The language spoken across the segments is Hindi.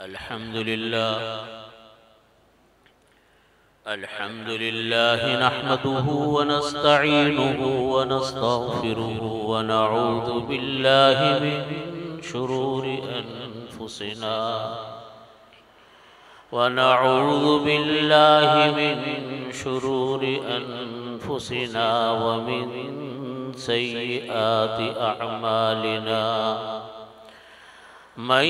अल्हम्दुलिल्लाह नहमदुहु व नस्तईनुहु व नस्तगफिरुहु व नऊज़ु बिल्लाहि मिन शुरूरि अनफुसिना व मिन सय्यिआति अअमालिना। मन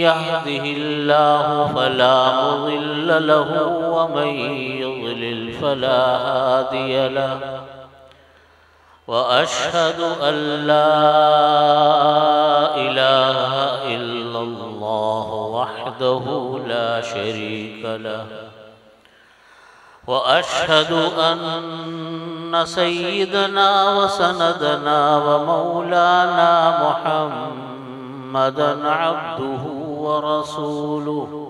यहदिहिल्लाहु फला मुदिल्ल लहु व मन युद्लिल फला हादिय लहु व अशहदु अल्ला इलाहा इल्लल्लाह वहदहु ला शरीक लहु व अशहदु अन्न सय्यदना व सनदना व मौलाना मुहम्मदन अब्दुहु व रसूलुहु।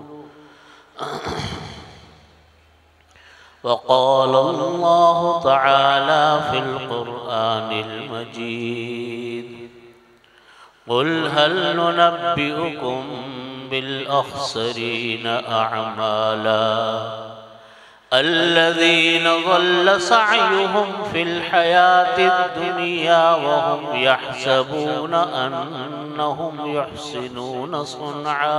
वक़ाल अल्लाहु तआला फ़िल क़ुरआनिल मजीद क़ुल हल नुनब्बिउकुम बिल अख़्सरीन अअमाला अल्लज़ीन ज़ल्ल सअयुहुम फ़िल हयातिद दुनिया व हुम यहसबून अन्नहुम युहसिनून सुन्आ।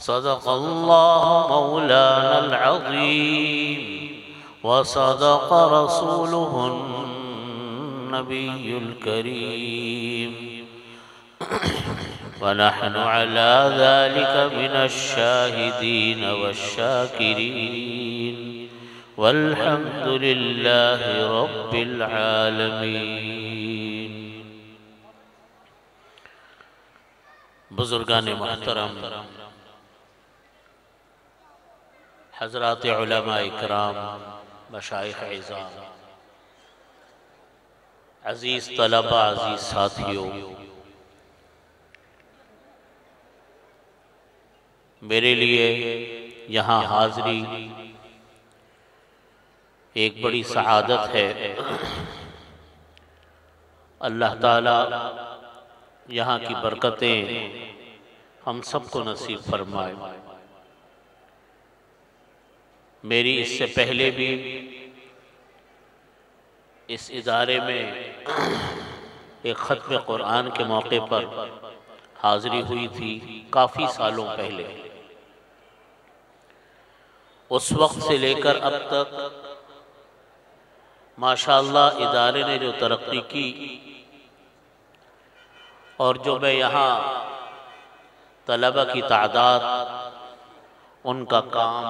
सदक़ल्लाहु मौलानल अज़ीम व सदक़ रसूलुहुन नबियुल करीम व नहनु अला ज़ालिका मिनश शाहिदीन वश्शाकिरीन वल्हम्दुलिल्लाहि रब्बिल आलमीन। बुज़ुर्गान मोहतरम, हज़रात उलमा इकराम, मशाइख़ इज़ाम, अज़ीज़ तलबा, अज़ीज़ साथियों, मेरे लिए यहाँ हाज़री एक बड़ी सआदत है। अल्लाह ताला यहाँ की बरकतें हम सबको नसीब फरमाए। मेरी इससे पहले भी इस इदारे में एक ख़त्म कुरान के मौके पर हाज़री हुई थी, काफ़ी सालों पहले। उस वक्त से लेकर अब तक माशाअल्लाह इदारे ने जो तरक्की की और जो मैं यहाँ तलबा की तादाद, उनका काम,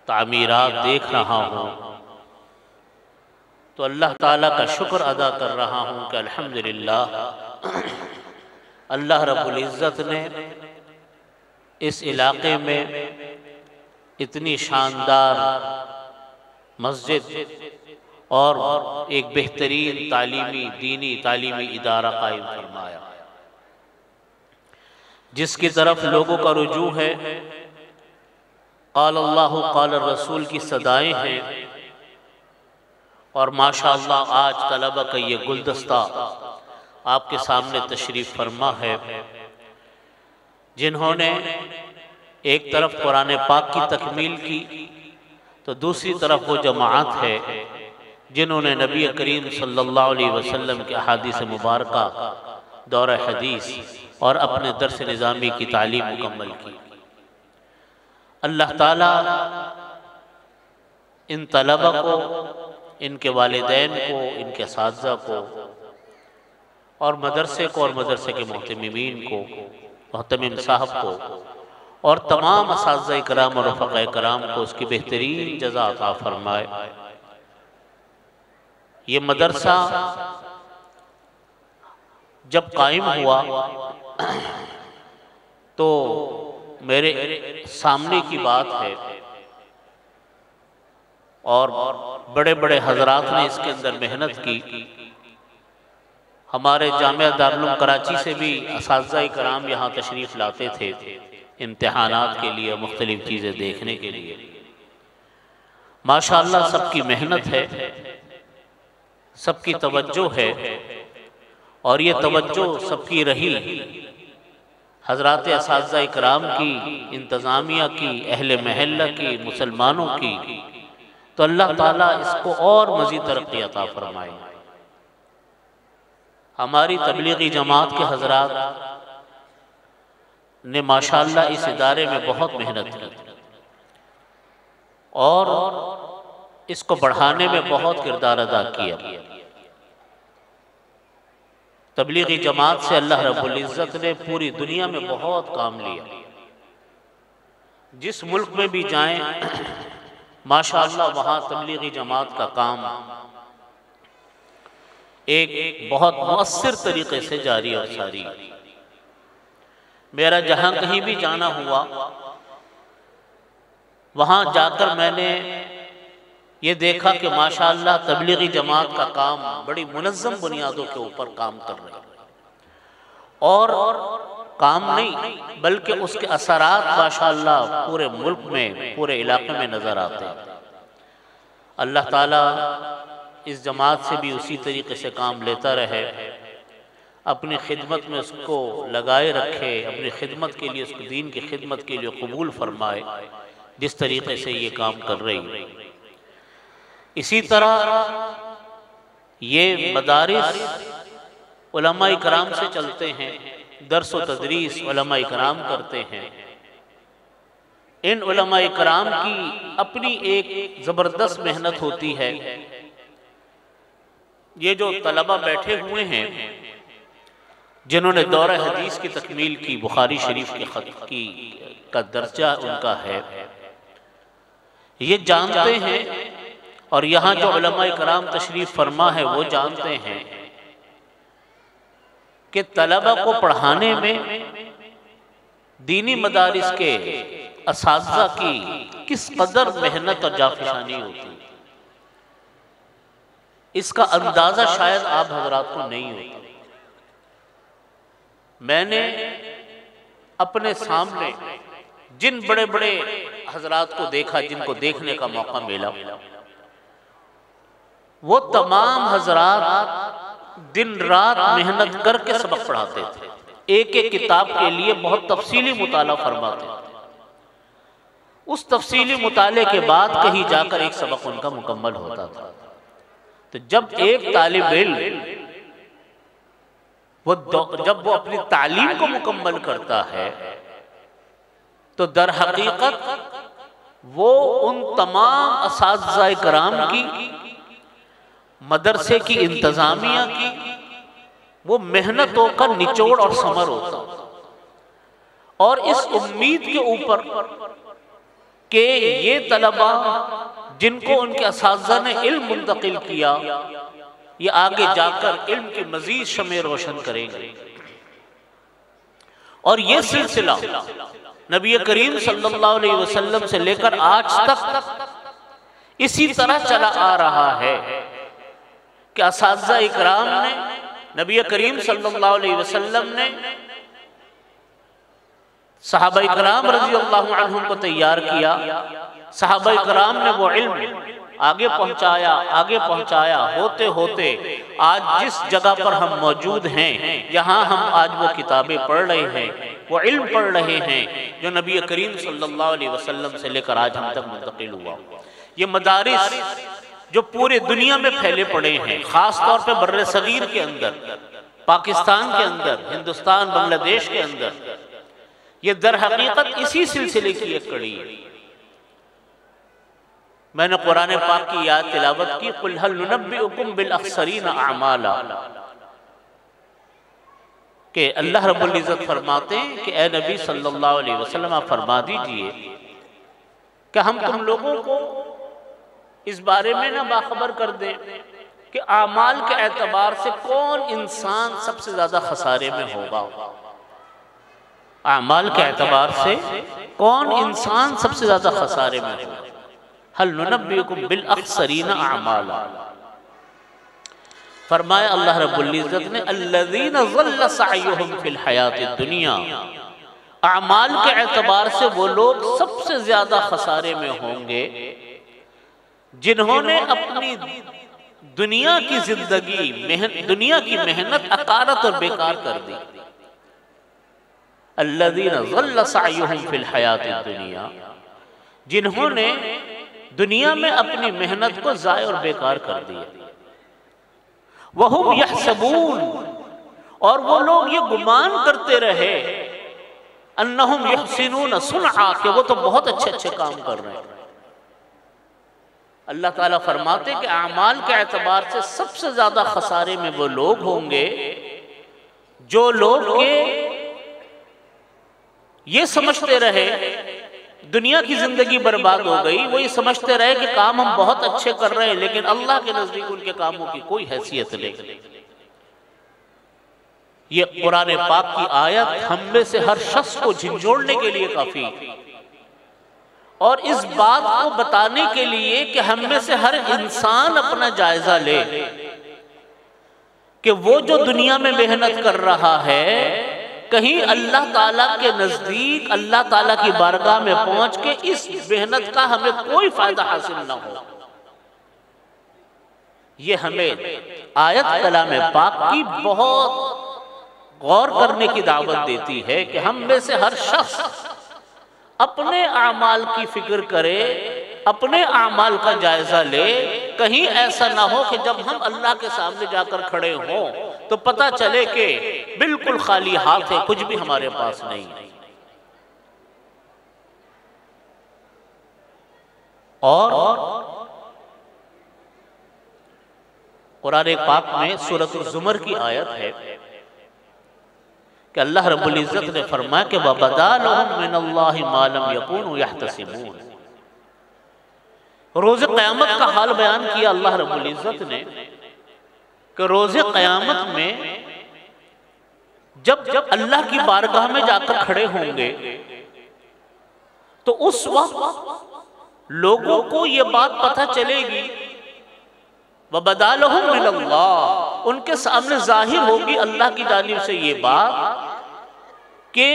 तामीरात देख रहा हूँ तो अल्लाह ताला का शुक्र अदा कर रहा हूँ कि अल्हम्दुलिल्लाह अल्लाह रब्बुल इज़्ज़त ने इस इलाक़े में इतनी शानदार मस्जिद और एक बेहतरीन तालीमी, दीनी तालीमी इदारा कायम फरमाया, जिसकी तरफ लोगों का रुजू है। क़ाल अल्लाहु क़ाल रसूल की सदाएं हैं और माशाअल्लाह आज तलबा का ये गुलदस्ता आपके सामने तशरीफ़ फरमा है, जिन्होंने एक तरफ कुरान पाक की तकमील की तो दूसरी तरफ वो जमात है जिन्होंने नबी करीम सल्लल्लाहु अलैहि वसल्लम के अहादीस मुबारका, दौरा हदीस और अपने दर्स निज़ामी की तालीम मुकम्मल की। अल्लाह ताला इन तलबा को, इनके वालिदैन को, इनके असातिज़ा को और मदरसे को और मदरसे के मोहतमिमीन को, मोहतमिम साहब को और तमाम असातिज़ा इकराम और रफ़क़ा इकराम को उसकी बेहतरीन जज़ा अता फरमाए। ये मदरसा जब कायम हुआ तो मेरे सामने की बात है और बड़े बड़े हजरात ने इसके अंदर मेहनत की। हमारे जामिया दारुल कराची से भी असातिज़ा इकराम यहाँ तशरीफ़ लाते थे इम्तिहानात के लिए, मुख्तलिफ चीज़ें देखने के लिए। माशाअल्लाह सबकी मेहनत है, सबकी तवज्जो है और ये तवज्जो सबकी रही हजरात असातिज़ा इकराम की, इंतज़ामिया की, अहले महल्ला की, मुसलमानों की, तो अल्लाह ताला इसको और मज़ीद तरक्की अता फरमाए। हमारी तबलीगी जमात के हजरात ने माशाअल्लाह इस इदारे में बहुत मेहनत की और इसको बढ़ाने में बहुत किरदार अदा किया। तबलीगी जमात से अल्लाह रब्बुल इज़्ज़त ने पूरी दुनिया में बहुत काम लिया। जिस मुल्क में भी जाएं माशाअल्लाह वहाँ तबलीगी जमात का काम एक बहुत मुअस्सिर तरीके से जारी और सारी। मेरा जहाँ कहीं भी जाना हुआ वहाँ जाकर मैंने ये देखा कि माशाअल्लाह तबलीगी जमात का काम बड़ी मुनज़्ज़म बुनियादों के ऊपर काम कर रही है और काम नहीं बल्कि उसके असरात माशाअल्लाह पूरे मुल्क में, पूरे इलाके में नज़र आते हैं। अल्लाह ताला इस जमात से भी उसी तरीके से काम लेता रहे, अपनी खिदमत में उसको लगाए रखे, अपनी खिदमत के लिए, उसको दीन की खिदमत के लिए कबूल फरमाए जिस तरीके से ये काम कर रही है। इसी तरह ये मदारिस उलमा इकराम से चलते हैं, दर्स व तदरीस उलमा इकराम करते हैं। इन उलमा इकराम की अपनी एक ज़बरदस्त मेहनत होती है। ये जो तलबा बैठे हुए हैं जिन्होंने दौरा हदीस की तकमील की, बुखारी शरीफ के खत की का दर्जा उनका है, ये जानते हैं और यहाँ जो उलमा इकराम तशरीफ फरमा है वो जानते हैं कि तलबा को पढ़ाने में दीनी मदारिस के असातिज़ा की किस कदर मेहनत और जाफिशानी होती है, इसका अंदाजा शायद आप हजरात को नहीं होता। मैंने अपने सामने जिन बड़े बड़े हजरात को देखा, जिनको देखने का मौका मिला, वो तमाम हजरात दिन रात मेहनत करके सबक पढ़ाते थे। एक एक किताब के लिए बहुत तफसीली मुताला फरमाते थे। उस तफसीली मुताले के बाद कहीं जाकर एक सबक उनका मुकम्मल होता था। तो जब एक तालिब इल्म जब वो अपनी तालीम को मुकम्मल करता है तो दर हकीकत वो उन तमाम असातिज़ा इकराम की, मदरसे की इंतज़ामिया की वो मेहनतों का निचोड़ और समर होता। और इस उम्मीद के ऊपर कि ये तलबा जिनको उनके असातिज़ा ने इल्म मुंतकिल किया, ये आगे जाकर इल्म की मजीद शमे रोशन करेंगे। और ये सिलसिला नबी करीम सल्लल्लाहु अलैहि वसल्लम से लेकर आज तक इसी तरह चला आ रहा है कि असातिज़ा इकराम ने, नबी करीम सल्लल्लाहु अलैहि वसल्लम ने सहाबा इकराम रज़ियल्लाहु अन्हुम को तैयार किया। सहाबा इकराम ने वो इल्म आगे पहुंचाया, होते होते आज जिस जगह पर हम मौजूद हैं, यहाँ हम आज वो किताबें पढ़ रहे हैं, वो इल्म पढ़ रहे हैं जो नबी करीम सल्लल्लाहु अलैहि वसल्लम से लेकर आज हम तक मुंतकिल हुआ। ये मदारिस जो पूरे दुनिया में फैले पड़े हैं, खास तौर पे बर्रे सगीर के अंदर, पाकिस्तान के अंदर, हिंदुस्तान, बांग्लादेश के अंदर, ये दर हकीकत इसी सिलसिले की एक कड़ी है। मैंने कुरान पाक की याद तिलावत की, कुल हल नुनब्बिउकुम बिल अख्सरीन अमाला, कि अल्लाह रब्बुल इज़्ज़त फरमाते हैं कि ए नबी सल्लल्लाहु अलैहि वसल्लम आप फरमा दीजिए कि हम तुम लोगों को इस बारे में ना बाखबर कर दें कि आमाल के एतबार से कौन इंसान सबसे ज्यादा खसारे में होगा। आमाल के एतबार से कौन इंसान सबसे ज्यादा खसारे में होगा। हल नुनब्बिउकुम बिल अख्सरीन अमाला, फरमाया अल्लाह रब्बुल इज़्ज़त ने अल्लज़ीना ज़ल्ल सअयुहुम फिल हयातिद दुनिया, आमाल के एतबार से वो लोग सबसे ज्यादा खसारे में होंगे जिन्होंने अपनी दुनिया की जिंदगी, दुनिया की मेहनत अकारत और बेकार कर दी। अल्लज़ीना ज़ल्ल सअयुहुम फिल हयातिद दुनिया, जिन्होंने दुनिया में अपनी मेहनत को ज़ाय और बेकार कर दिया। वहुम यहसबून, और वो लोग ये गुमान करते रहे, अन्नहुम युहसिनून सुनआ, कि वो तो बहुत अच्छे अच्छे काम कर रहे हैं। अल्लाह ताला फरमाते कि आमाल के एतबार से सबसे ज्यादा खसारे में वो लोग होंगे जो लोग के ये समझते रहे दुनिया की जिंदगी बर्बाद हो गई, वो ये समझते रहे कि काम हम बहुत अच्छे कर रहे हैं, लेकिन अल्लाह के नजदीक उनके कामों की कोई हैसियत नहीं। ये कुरान पाक की आयत हम में से हर शख्स को झिंझोड़ने के लिए काफी, और इस बात को बताने के लिए कि हम में से हर इंसान अपना जायजा ले कि वो जो दुनिया में मेहनत कर रहा है, कहीं अल्लाह ताला के नजदीक अल्लाह ताला की बारगाह में पहुंच के इस मेहनत का हमें कोई फायदा हासिल ना हो। ये हमें आयत कलाम पाक की बहुत गौर करने की दावत देती है कि हम में से हर शख्स अपने आमाल की फिक्र करे, अपने आमाल का जायजा ले। कहीं ऐसा ना हो कि जब हम अल्लाह के सामने जाकर खड़े हों तो पता चले कि बिल्कुल खाली हाथ है, कुछ भी हमारे पास नहीं। और कुरान पाक में सूरत ज़ुमर की आयत है कि अल्लाह रब्बुल इज़्ज़त ने फरमाया कि वबदा लहुम मिनल्लाहि मा लम यकूनु यहतसिबून। रोज़े क़यामत का हाल बयान किया अल्लाह रब्बुल इज़्ज़त ने कि रोज़े क़यामत में जब अल्लाह की बारगाह में जाकर खड़े होंगे तो उस वक्त लोगों को ये बात पता चलेगी, वबदा लहुम मिनल्लाह, उनके सामने जाहिर होगी अल्लाह की जानिब से ये बात कि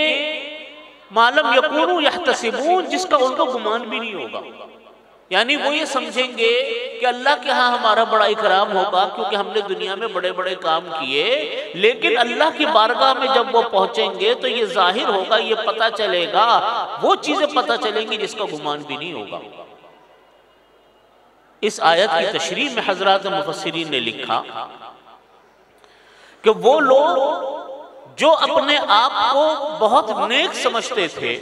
मालम यकूनु यहतसिबून, जिसका उनको गुमान भी नहीं होगा। यानी वो ये समझेंगे कि अल्लाह के यहाँ हमारा बड़ा इकराम होगा क्योंकि हमने दुनिया में बड़े बड़े काम किए, लेकिन अल्लाह की बारगाह में जब वो पहुंचेंगे तो ये जाहिर होगा, ये पता चलेगा, वो चीजें पता चलेंगी जिसका गुमान भी नहीं होगा। इस आयत की तशरीह में हजरात मुफस्सिरीन ने लिखा कि वो लोग जो अपने आप को बहुत नेक समझते थे,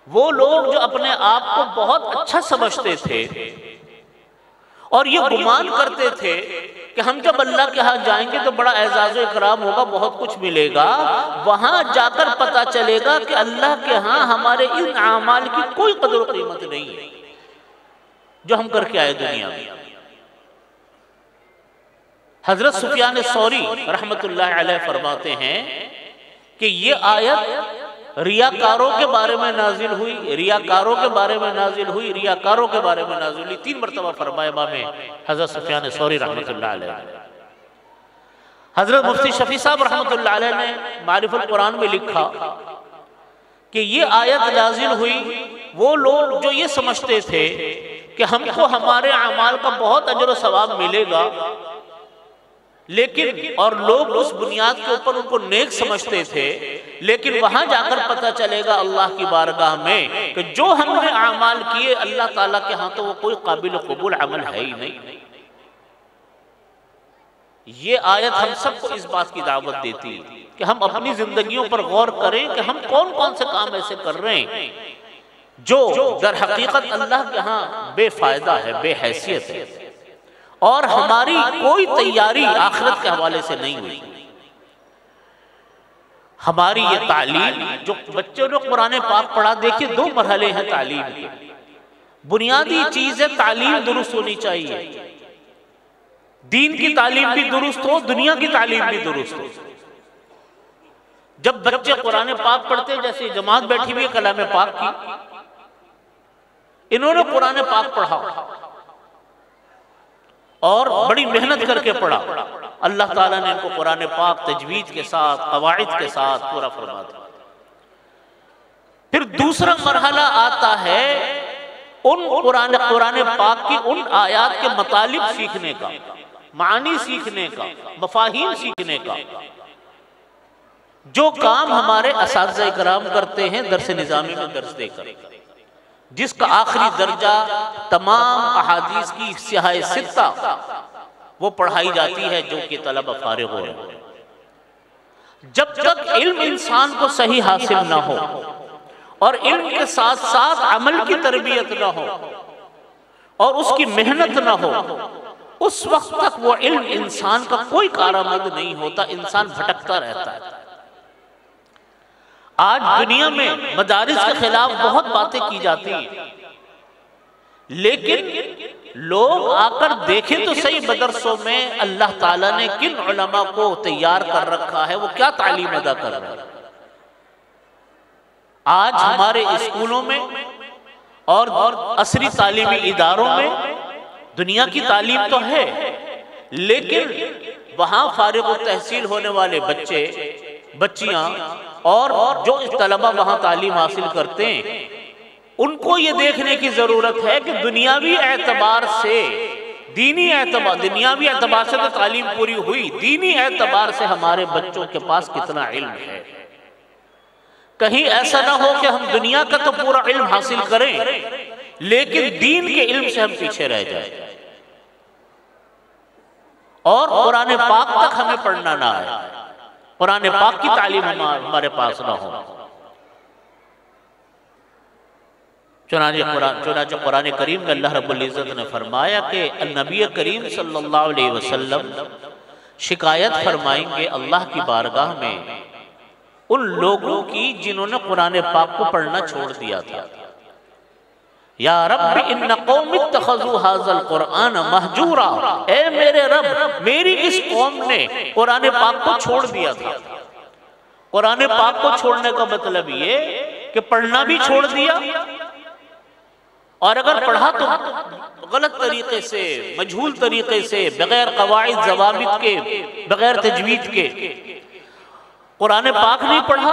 वो लोग जो अपने आप को बहुत अच्छा समझते थे और ये गुमान करते थे कि हम जब अल्लाह के यहाँ जाएंगे तो बड़ा एजाज़ इकराम होगा, बहुत कुछ मिलेगा, वहां जाकर पता चलेगा कि अल्लाह के यहाँ हमारे इन आमाल की कोई कदर कीमत नहीं है जो हम करके आए दुनिया में। हजरत सुफियान सौरी रहमतुल्लाह अलैह फरमाते हैं कि ये आयत रियाकारों के बारे में नाजिल हुई, रियाकारों के बारे में नाजिल हुई, रियाकारों के बारे में नाजिल हुई। 3 मरतबा फरमाया इमाम हजरत सुफियान सौरी रहमतुल्लाह अलैह। हजरत मुफ्ती शफी साहब रहमतुल्लाह अलैह ने मारिफुल कुरान में लिखा कि ये आयत नाजिल हुई वो लोग जो ये समझते थे कि हमको हमारे अमाल का बहुत अजर और सवाब मिलेगा, लेकिन और लोग उस बुनियाद के ऊपर उनको नेक समझते थे, लेकिन वहां जाकर पता चलेगा अल्लाह की बारगाह में कि जो हमने अमाल किए अल्लाह ताला के यहाँ तो वो कोई काबिल कबूल अमल है ही नहीं। ये आयत हम सबको इस बात की दावत देती है कि हम अपनी जिंदगियों पर गौर करें कि हम कौन कौन से काम ऐसे कर रहे हैं जो दर हकीकत अल्लाह के यहाँ बेफायदा है, बेहैसियत है, और हमारी कोई तैयारी आखिरत के हवाले से नहीं हुई। हमारी ये तालीम जो बच्चों ने कुरान पाक पढ़ा, देखिए 2 मरहले हैं तालीम के। बुनियादी चीज है तालीम दुरुस्त होनी चाहिए, दीन की तालीम भी दुरुस्त हो, दुनिया की तालीम भी दुरुस्त हो। जब बच्चे कुरान पाक पढ़ते, जैसे जमात बैठी हुई है कलाम पाक की, इन्होंने कुरान पाक पढ़ा और बड़ी मेहनत करके पढ़ा, अल्लाह ताला ने इनको कुरान पाक तजवीद के साथ, कवाइद के साथ पूरा फरमा दिया। फिर दूसरा मरहला आता है उन कुरान पाक की उन आयात के मतलब सीखने का, मानी सीखने का, मफाहीम सीखने का। जो काम हमारे असातिज़ा इकराम करते हैं दर्स निज़ामी में दर्स देकर, जिसका आखिरी दर्जा तमाम अहादीस की सिहाए सित्ता वो पढ़ाई जाती है जो कि तलबा फारिग हो रहे हैं। जब तक इल्म इंसान को सही हासिल ना हो और इल्म के साथ साथ अमल की तरबियत ना हो और उसकी मेहनत ना हो, उस वक्त तक वो इल्म इंसान का कोई कारआमद नहीं होता, इंसान भटकता रहता है। आज दुनिया में मदारिस के खिलाफ बहुत बातें की जाती हैं, लेकिन लोग आकर देखें तो सही मदरसों में अल्लाह ताला ने किन उलमा को तैयार कर रखा है, वो क्या तालीम अदा कर रहा है। आज हमारे स्कूलों में और असरी तालीमी इदारों में दुनिया की तालीम तो है, लेकिन वहां फारिग तहसील होने वाले बच्चे बच्चियां और जो तलबा वहां तालीम हासिल करते हैं, उनको ये देखने की जरूरत है कि दुनियावी एतबार से दुनियावी एतबार से तो तालीम पूरी हुई, दीनी एतबार से हमारे बच्चों के पास कितना इल्म है। कहीं ऐसा ना हो कि हम दुनिया का तो पूरा इल्म हासिल करें लेकिन दीन के इल्म से हम पीछे रह जाए और कुरान पाक तक हमें पढ़ना ना आए, कुरान पाक की तालीम हमारे पास ना हो। चुनांचे कुरान करीम में अल्लाह रब्बुल इज़्ज़त ने फरमाया कि नबी करीम सल्लल्लाहु अलैहि वसल्लम शिकायत फरमाएंगे अल्लाह की बारगाह में उन लोगों की जिन्होंने कुरान पाक को पढ़ना छोड़ दिया था। या रब्बी इन्न कौमी इत्तखज़ू हाज़ल कुरआन महजूरा, ए मेरे रब मेरी इस कौम ने कुरान पाक को छोड़ दिया था। कुरान पाक को छोड़ने का मतलब ये कि पढ़ना भी छोड़ दिया, और अगर पढ़ा तो गलत तरीके से, मजहूल तरीके से, बगैर कवाइद ज़वाबित के, बगैर तजवीद के कुरान पाक नहीं पढ़ा।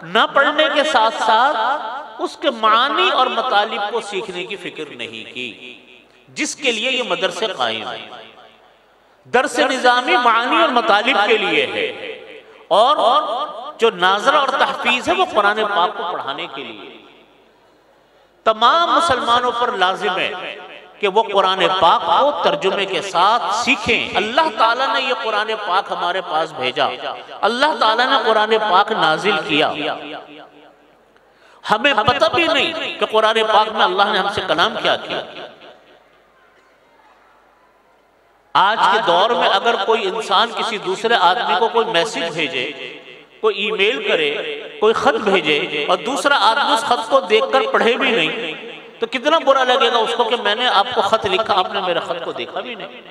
न पढ़ने के साथ साथ उसके मानी और मतालिब को सीखने की फिक्र नहीं की, जिसके लिए ये मदरसे कायम है। दर्स निज़ामी मानी और मतालिब के लिए है, और जो नाज़रा और तहफ़ीज़ है वो कुरान पाक को पढ़ाने के लिए। तमाम मुसलमानों पर लाजिम है कि वो कुरान पाक को तर्जुमे के साथ सीखें। अल्लाह ताला ने ये कुरान पाक हमारे पास भेजा, अल्लाह ताला ने कुरान पाक नाजिल किया। हमें पता भी नहीं कि कुरान पाक में अल्लाह ने हमसे कलाम क्या किया। आज के दौर में अगर कोई इंसान किसी दूसरे आदमी को कोई मैसेज भेजे, कोई ईमेल करे, कोई खत भेजे और दूसरा आदमी उस खत को देखकर पढ़े भी नहीं, तो कितना बुरा लगेगा उसको कि मैंने आपको खत लिखा, आपने मेरे खत को देखा भी नहीं।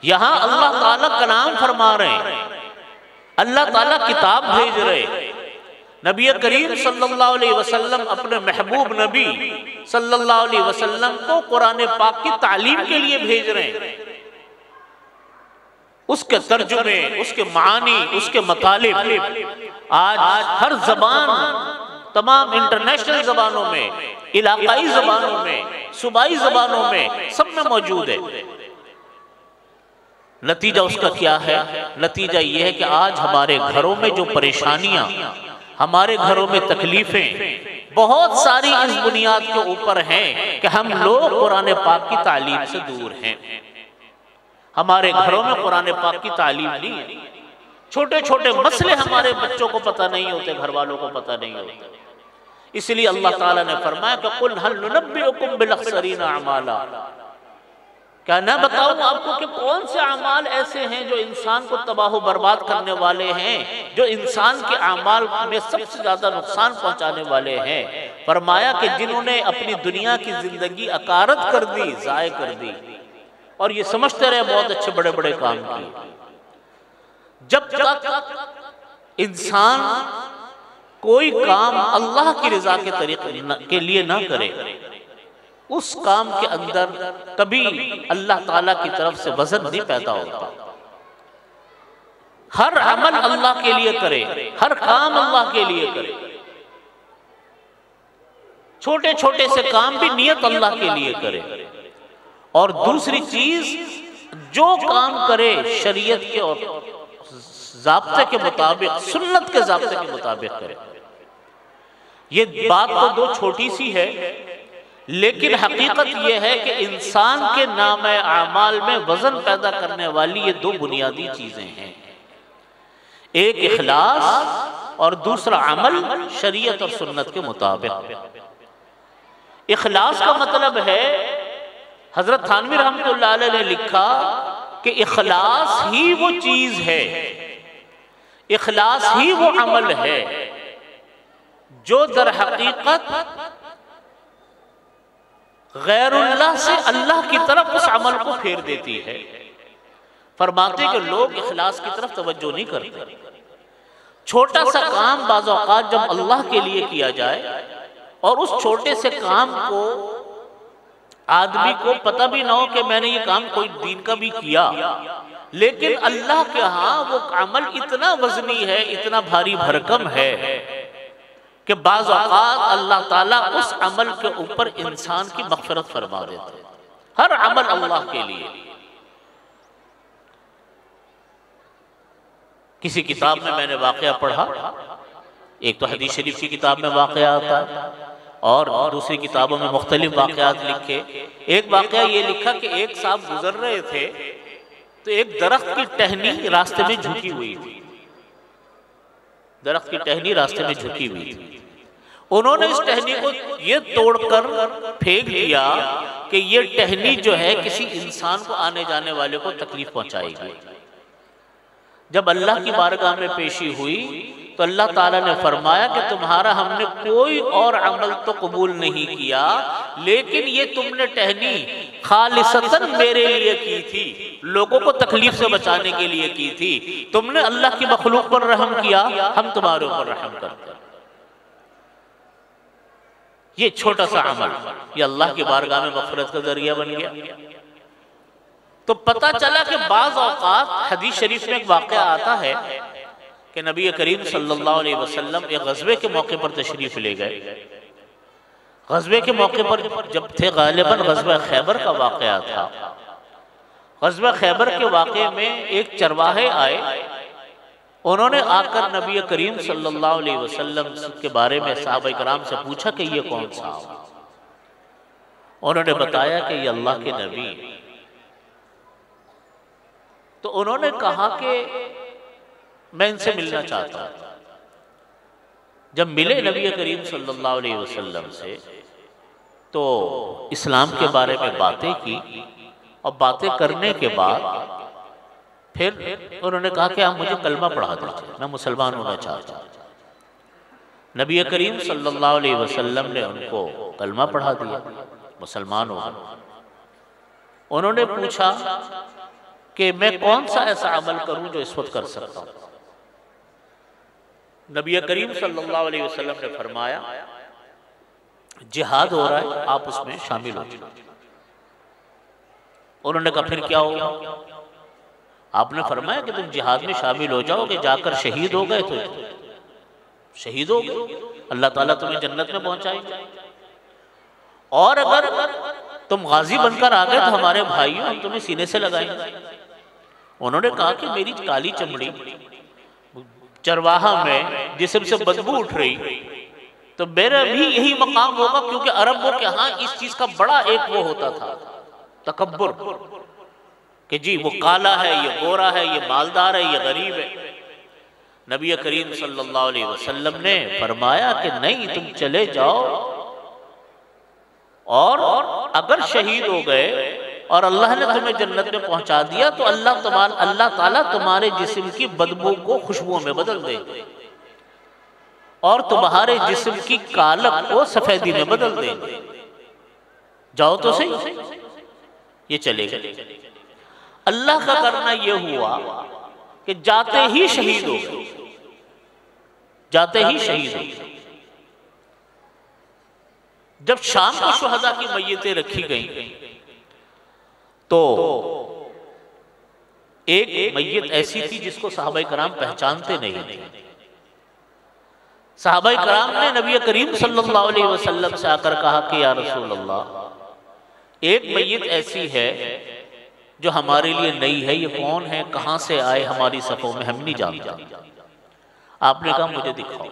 यहां अल्लाह ताला कलाम फरमा रहे हैं, अल्लाह ताला किताब भेज रहे। नबी करीम सल्लल्लाहु अलैहि वसल्लम अपने महबूब नबी सल्लल्लाहु अलैहि वसल्लम को कुरान पाक की तालीम के लिए भेज रहे हैं। उसके तर्जुमे, उसके मानी, उसके मतालिब आज हर जबान, तमाम इंटरनेशनल जबानों में, इलाकाई जबानों में, सूबाई जबानों में, सब में मौजूद है। नतीजा उसका क्या है? नतीजा यह है कि आज हमारे घरों में जो परेशानियां, हमारे घरों में तकलीफें बहुत सारी इस बुनियाद के ऊपर हैं कि हम लोग कुरान पाक की तालीम से दूर हैं। हमारे घरों में कुरान पाक की तालीम नहीं है। छोटे छोटे मसले हमारे बच्चों को पता नहीं होते, घर वालों को पता नहीं होते। इसलिए अल्लाह ताला ने फरमाया कि कुल हल नुनब्बिउकुम बिल अख्सरीना अमाला, क्या ना बताऊं आपको कि कौन से अमाल ऐसे हैं जो इंसान को तबाह बर्बाद करने वाले हैं, जो इंसान के अमाल में सबसे ज्यादा नुकसान पहुंचाने वाले हैं। फरमाया कि जिन्होंने अपनी दुनिया की जिंदगी अकारत कर दी, जाय कर दी, और ये समझते रहे बहुत अच्छे बड़े बड़े काम किए। जब तक इंसान कोई काम अल्लाह की रजा के तरीके के लिए ना करे, उस काम के अंदर कभी अल्लाह ताला की तरफ से वजन नहीं पैदा होता। हर अमल अल्लाह के लिए करे, हर काम अल्लाह के लिए करे। छोटे छोटे से काम भी नियत अल्लाह के लिए करे। और दूसरी चीज, जो काम करे शरीयत के और ज़ाब्ते के मुताबिक, सुन्नत के ज़ाब्ते के मुताबिक करे। ये बात तो दो छोटी सी है, लेकिन हकीकत यह है कि इंसान के नामे आमाल में वजन पैदा करने वाली ये दो बुनियादी चीजें हैं, एक इखलास और दूसरा अमल शरीयत और सुन्नत के मुताबिक। इखलास का मतलब है, हजरत थानवी रहमतुल्लाह अलैह ने लिखा कि इखलास ही वो चीज है, इखलास ही वो अमल है जो दर हकीकत गैरुल्लाह से अल्लाह की तरफ उस अमल को फेर देती है। फरमाते कि लोग इखलास की तरफ तवज्जो नहीं करते। छोटा सा काम बाज़ औक़ात जब अल्लाह के लिए किया जाए और उस छोटे से काम को आदमी को पता भी ना हो कि मैंने ये काम कोई दीन का भी किया, लेकिन अल्लाह के यहाँ वो अमल इतना वजनी है, इतना भारी भरकम है कि बाज़ औक़ात अल्लाह ताला उस अमल के ऊपर इंसान की मग़फ़िरत फरमा देते हैं। हर अमल अल्लाह के लिए। किसी किताब में मैंने वाक़या पढ़ा, एक तो हदीस शरीफ की किताब में वाक़या आता है और दूसरी किताबों में मुख्तलिफ वाक़यात लिखे। एक वाक़या ये लिखा कि एक साहब गुजर रहे थे तो एक दरख्त की टहनी रास्ते में झुकी हुई थी, दरख्त की टहनी रास्ते में झुकी हुई थी। उन्होंने इस टहनी को ये तोड़कर फेंक दिया कि ये टहनी जो है किसी इंसान को आने जाने वाले को तकलीफ पहुंचाएगी। जब अल्लाह की बारगाह में पेशी हुई तो अल्लाह ताला ने फरमाया कि तुम्हारा हमने कोई और अमल तो कबूल नहीं किया, लेकिन ये तुमने टहनी खालिसतन मेरे लिए की थी, लोगों को तकलीफ से बचाने के लिए की थी। तुमने अल्लाह की मखलूक पर रहम किया, हम तुम्हारे ऊपर रहम करते हैं। ये छोटा सा अमल ये अल्लाह की बारगाह में मग़फ़िरत का जरिया बन गया। तो पता चला कि बाज़ औक़ात हदीस शरीफ में एक वाक़या आता है कि नबी करीम सल्लल्लाहु अलैहि वसल्लम एक ग़ज़वे के मौके पर तशरीफ़ ले गए। ग़ज़वे के मौके पर जब थे, ग़ालिबन ग़ज़वा खैबर का वाक़या था। ग़ज़वा खैबर के वाक़े में एक चरवाहे आए, उन्होंने आकर नबी करीम सल्लल्लाहु अलैहि वसल्लम के बारे में सहाबा इकराम से पूछा कि ये कौन सा। उन्होंने बताया कि ये अल्लाह के नबी। तो उन्होंने कहा कि मैं इनसे मिलना चाहता हूं। जब मिले नबी करीम सल्लल्लाहु अलैहि वसल्लम से तो इस्लाम के बारे में बातें की और बातें करने के बाद फिर उन्होंने कहा कि आप मुझे कलमा पढ़ा दीजिए, मैं मुसलमान होना चाहता हूं। नबी करीम सल्लल्लाहु अलैहि वसल्लम ने उनको कलमा पढ़ा दिया, मुसलमान हो गए। उन्होंने पूछा कि मैं कौन सा ऐसा अमल करूं जो इस वक्त कर सकता हूं। नबी करीम सल्लल्लाहु अलैहि वसल्लम ने फरमाया जिहाद हो रहा है, आप उसमें शामिल हो जाइए। उन्होंने कहा फिर क्या होगा? आपने फरमाया कि तुम जिहाद में शामिल हो जाओगे, जाकर शहीद हो गए तो शहीद हो गए, अल्लाह ताला तुम्हें जन्नत में पहुंचाएगा। और अगर तुम गाजी बनकर आ गए तो हमारे भाइयों हम तुम्हें सीने से लगाएंगे। उन्होंने कहा कि मेरी काली चमड़ी चरवाहा में जिस्म से बदबू उठ रही तो मेरा भी यही मकाम होगा, क्योंकि अरबों के यहाँ इस चीज का बड़ा एक वो होता था तकब्बुर कि जी वो काला है, ये गोरा है, ये मालदार है, ये गरीब है। नबी करीम सल्लल्लाहु अलैहि वसल्लम ने फरमाया कि नहीं, तुम चले जाओ और अगर शहीद हो गए और अल्लाह ने तुम्हें जन्नत में पहुंचा दिया तो अल्लाह ताला तुम्हारे जिस्म की बदबू को खुशबुओं में बदल देंगे और तुम्हारे जिस्म की कालक को सफेदी में बदल देंगे। जाओ तो सही। ये चले गए। अल्लाह का करना यह हुआ कि जाते ही शहीद हो गए, जाते ही शहीद हो गए। जब शाम को शुहदा की मय्यतें रखी गईं तो एक मय्यत ऐसी थी जिसको सहाबाए कराम पहचानते नहीं थे। सहाबाए कराम ने नबी करीम सल्लल्लाहु अलैहि वसल्लम से आकर कहा कि या रसूल अल्लाह, एक मय्यत ऐसी है जो हमारे लिए नई है। ये कौन है, कहां से आए, हमारी सफों में हम नहीं जानते। आपने कहा मुझे दिखाओ।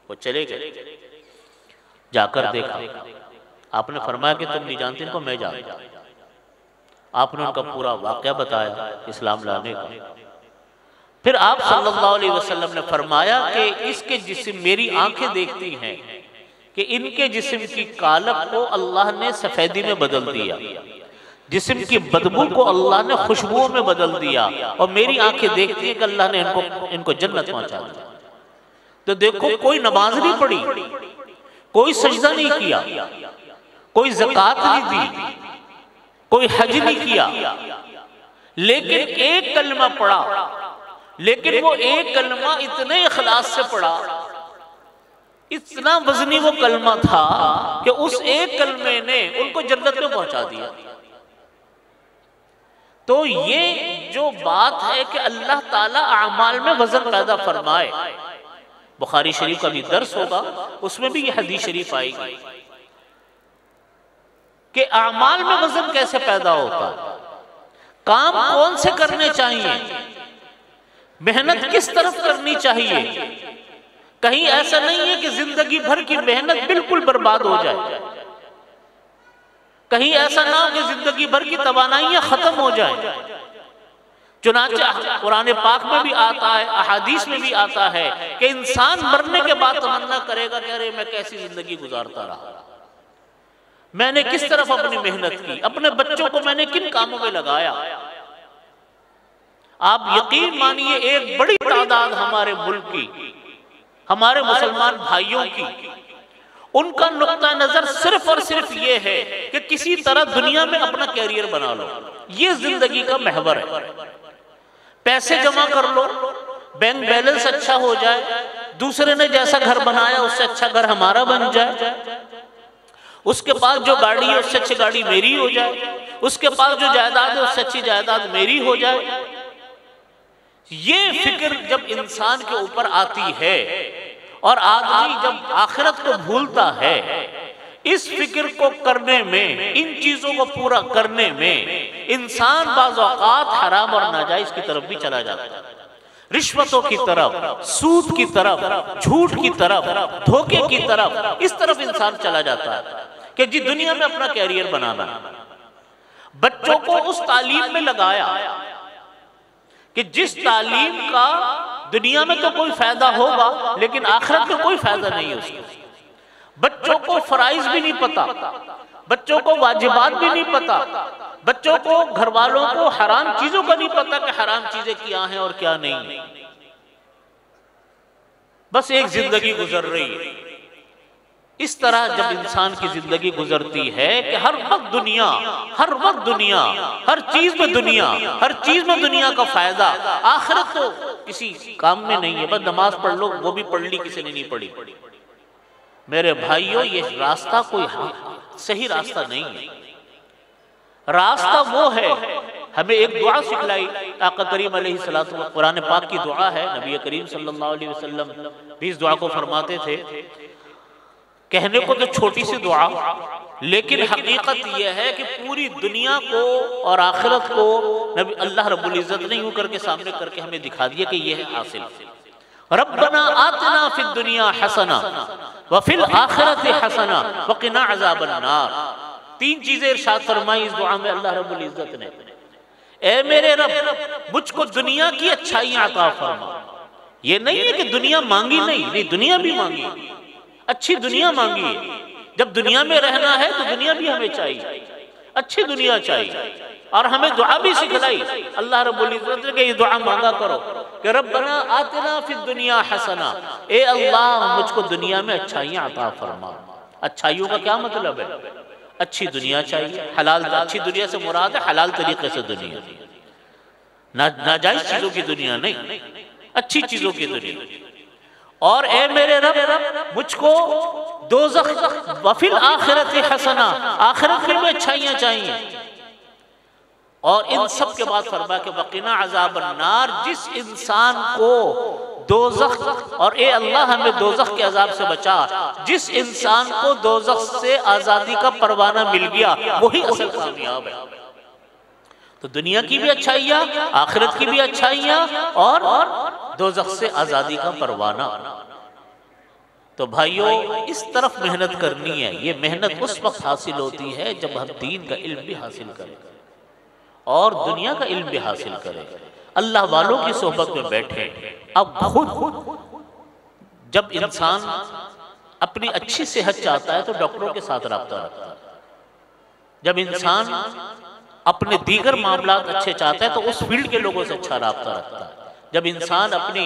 वो चले गए, जाकर देखा। आपने फरमाया कि तुम नहीं जानते इनको, मैं जानता। आपने उनका पूरा वाकया बताया इस्लाम लाने का। फिर आप सल्लल्लाहु अलैहि वसल्लम ने फरमाया कि इसके जिस्म, मेरी आंखें देखती हैं कि इनके जिस्म की कालक को अल्लाह ने सफेदी में बदल दिया, जिस्म की बदबू को अल्लाह ने खुशबुओं में बदल दिया, और मेरी आंखें देखती हैं कि अल्लाह ने इनको जन्नत पहुंचा दिया। तो देखो, कोई नमाज नहीं पढ़ी, कोई सजदा नहीं किया, कोई ज़कात नहीं दी, कोई हज नहीं किया, लेकिन एक कलमा पढ़ा। लेकिन वो एक कलमा इतने इखलास से पढ़ा, इतना वजनी वो कलमा था कि उस एक कलमे ने उनको जन्नत में पहुंचा दिया। तो ये जो बात है कि अल्लाह ताला आमाल में वजन पैदा फरमाए, बुखारी शरीफ का भी दर्स होगा, उसमें भी ये हदीस शरीफ आएगी कि आमाल में वजन कैसे पैदा होता, काम कौन से करने चाहिए, मेहनत किस तरफ करनी चाहिए। कहीं ऐसा नहीं है कि जिंदगी भर की मेहनत बिल्कुल बर्बाद हो जाए, कहीं ऐसा ना हो कि जिंदगी भर की तवानाइयां खत्म हो जाए। चुनांचे कुरान पाक में भी आता है, अहादीस में भी आता है कि इंसान मरने के बाद तमन्ना करेगा कि अरे मैं कैसी जिंदगी गुजारता रहा, मैंने किस तरफ अपनी मेहनत की, अपने बच्चों को मैंने किन कामों में लगाया। आप यकीन मानिए, एक बड़ी तादाद हमारे मुल्क की, हमारे मुसलमान भाइयों की, उनका नुक्ता नजर सिर्फ और सिर्फ ये है कि किसी तरह दुनिया में अपना कैरियर बना लो। ये जिंदगी का महवर है। पैसे जमा कर लो, बैंक बैलेंस अच्छा हो जाए, दूसरे ने जैसा घर बनाया उससे अच्छा घर हमारा बन जाए, उसके पास जो गाड़ी है उससे अच्छी गाड़ी मेरी हो जाए, उसके पास जो जायदाद है उससे अच्छी जायदाद मेरी हो जाए। ये फिक्र जब इंसान के ऊपर आती है और आदमी जब आखिरत को भूलता है, इस फिक्र को करने में, इन चीजों को पूरा करने में इंसान बाज़ औक़ात हराम और नाजायज की तरफ भी चला जाता है, रिश्वतों की तरफ, सूद की तरफ, झूठ की तरफ, धोखे की तरफ, इस तरफ इंसान चला जाता है कि जी दुनिया में अपना कैरियर बनाना। बच्चों को उस तालीम में लगाया कि जिस तालीम का दुनिया में तो कोई फायदा होगा लेकिन आखिरत में कोई फायदा नहीं है उसको। बच्चों को फराइज भी नहीं पता, बच्चों को वाजिबात भी नहीं पता, बच्चों को, घर वालों को हराम चीजों का नहीं पता कि हराम चीजें क्या हैं और क्या नहीं। बस एक जिंदगी गुजर रही है। इस तरह जब इंसान की जिंदगी गुजरती है कि हर वक्त दुनिया, हर वक्त दुनिया, हर चीज में दुनिया, हर चीज में दुनिया का फायदा, आखिरत तो किसी काम में नहीं है। बस नमाज पढ़ लो, वो भी पढ़ ली, किसी ने नहीं पढ़ी। मेरे भाइयों, ये रास्ता कोई सही रास्ता नहीं है। रास्ता वो है, हमें एक दुआ सिखलाई आका करीम अलैहिस्सलाम, कुरान पाक की दुआ है, नबी करीम सल्लल्लाहु अलैहि वसल्लम भी इस दुआ को फरमाते थे। कहने को तो छोटी सी दुआ, लेकिन हकीकत यह है कि पूरी दुनिया को और आखिरत को नबी अल्लाह रब्बुल इज्जत ने यूं करके सामने करके हमें दिखा दिया कि यह है हासिल। रब्बना आतना फिद दुनिया हसना व फिल आखिरति हसना व क़िना अज़ाबन नार। तीन चीजें इरशाद फरमाई इस दुआ में अल्लाह रब्बुल इज्जत ने। ए मेरे रब, मुझको दुनिया की अच्छाइयां अता फरमा। ये नहीं है कि दुनिया मांगी नहीं, दुनिया भी मांगी, अच्छी दुनिया मांगी है। जब दुनिया में रहना है तो दुनिया भी हमें चाहिए, अच्छी दुनिया चाहिए। और हमें दुआ भी सिखलाई अल्लाह रब्बुल इज्जत ने, ये दुआ मांगा करो कि रब्बना आतिना फिद दुनिया हसना, ए अल्लाह मुझको दुनिया में अच्छाइयां अता फरमा। अच्छाइयों का क्या मतलब है? अच्छी दुनिया चाहिए, हलाल। अच्छी दुनिया से मुराद है हलाल तरीके से दुनिया, नाजायज चीजों की दुनिया नहीं, अच्छी चीजों की दुनिया। और ए मेरे रब, मुझको दोज़ख वफिल आखिरत हसना, आखिरत में अच्छाइयां चाहिए। और इन सब के बाद फरमा के वक़िना अज़ाबन नार, जिस इंसान को दोज़ख, और ए अल्लाह हमें दोज़ख के अजाब से बचा, जिस इंसान को दोज़ख से आजादी का परवाना मिल गया वही असल कामयाब है। तो दुनिया की भी अच्छाइयाँ, आखिरत की भी अच्छाइयाँ और दोज़ख से आज़ादी का परवाना। तो भाइयों, इस तरफ मेहनत करनी है। ये मेहनत उस वक्त हासिल होती है जब हम दीन का इल्म भी हासिल करें और दुनिया का इल्म भी हासिल करें, अल्लाह वालों की सोहबत में बैठे। अब खुद जब इंसान अपनी अच्छी सेहत चाहता है तो डॉक्टरों के साथ रब्ता रखता है। जब इंसान अपने दीगर मामलात अच्छे चाहता है तो उस फील्ड के लोगों से अच्छा रब्ता रखता है। जब इंसान अपनी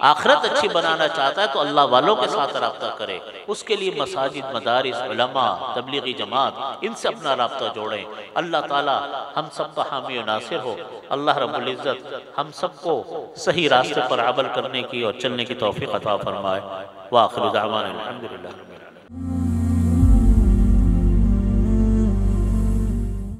आखिरत अच्छी बनाना चाहता है तो अल्लाह वालों के साथ रब्ता करे। उसके लिए मसाजिद, मदारिस, उलमा, तबलीगी जमात, इनसे अपना रब्ता जोड़ें। अल्लाह ताला हम सब का हामी और नासिर हो। अल्लाह रब्बुल इज़्ज़त हम सबको सही रास्ते पर अमल करने की और चलने की तौफीक अता फरमाए। व आखिर दावाना अल्हम्दुलिल्लाह।